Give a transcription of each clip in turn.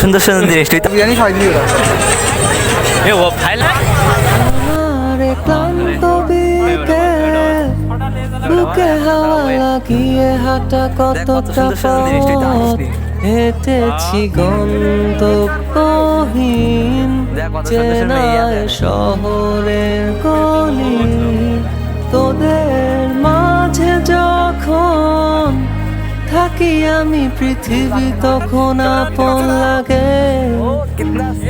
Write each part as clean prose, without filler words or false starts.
সুন্দর সুন্দর জিনিস তুই তো বিরিয়ানি খাই দিই ওরা। এ ও ফাইলা আমারে ক্লান্ত বিকেল বুকে হাওয়া লাগিয়ে হাঁটা কতটা পথ হেঁটেছি গন্তব্যহীন চেনায় শহরের গলি তোদের মাঝে যখন থাকি আমি পৃথিবী তখন আপন লাগে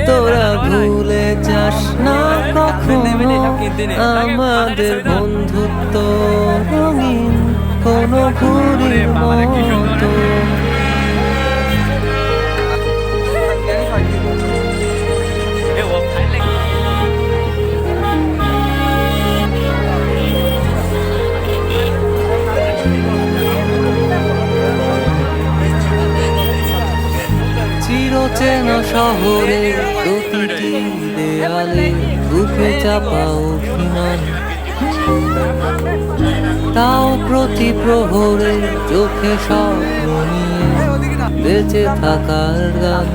তোরা ভুলে যাস না কখনো আমাদের বন্ধুত্ব রঙিন কোনো ঘুরির মতো এ ও ফাইলা চিরচেনা শহরের প্রতিটি দেয়ালে বুকে চাপা অভিমান তাও প্রতি প্রহরে চোখে স্বপ্ন নিয়ে বেঁচে থাকার গান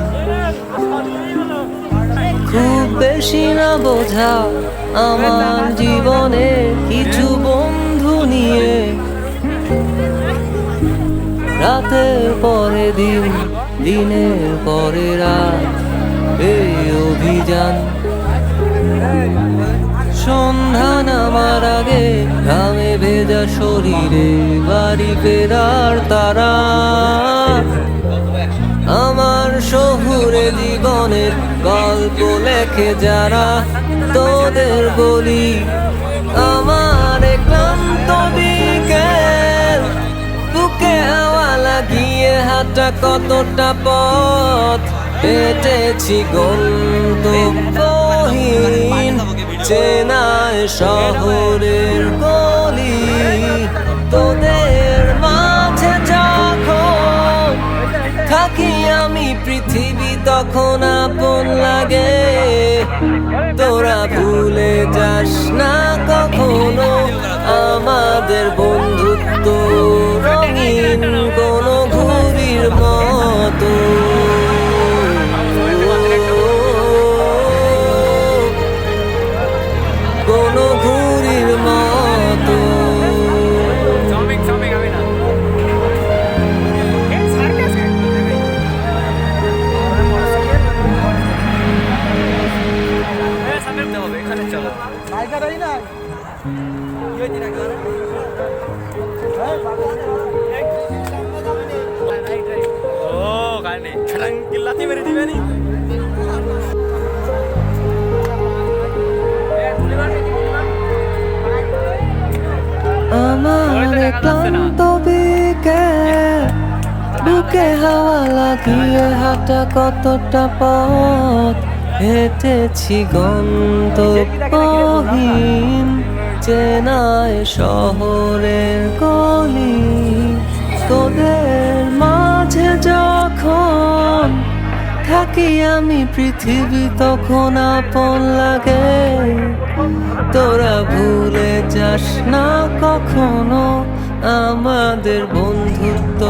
খুব বেশি না বোঝা আমার জীবনে কিছু বন্ধু নিয়ে রাতের পরে দিন দিনের পরে রাত এই অভিযান সন্ধ্যা নামার আগে ঘামে ভেজা শরীরে বাড়ি ফেরার তারা আমার শহুরে জীবনের গল্প লেখে যারা তোদের বলি আমার ক্লান্ত বিকেল বুকে হাওয়া লাগিয়ে হাঁটা কতটা পথ হেঁটেছি গন্তব্যহীন চেনায় শহরের গলি তোদের মাঝে যখন থাকি আমি পৃথিবী তখন আপন লাগে তোরা ভুলে যাস না কখনো আমাদের বন্ধুত্ব রঙিন কোনো ঘুরির মতো কোনো ঘুরির মতো এখানে চলো নায়িকাটাই নাই। ও কানে কিল্লাতি মেরে দিবে নি আমার ক্লান্ত বিকেল বুকে হাওয়া লাগিয়ে হাঁটা কতটা পথ হেঁটেছি গন্তব্যহীন চেনায় শহরের গলি তোদের মাঝে যখন থাকি আমি পৃথিবী তখন আপন লাগে তোরা ভুলে যাস না কখনো আমাদের বন্ধুত্ব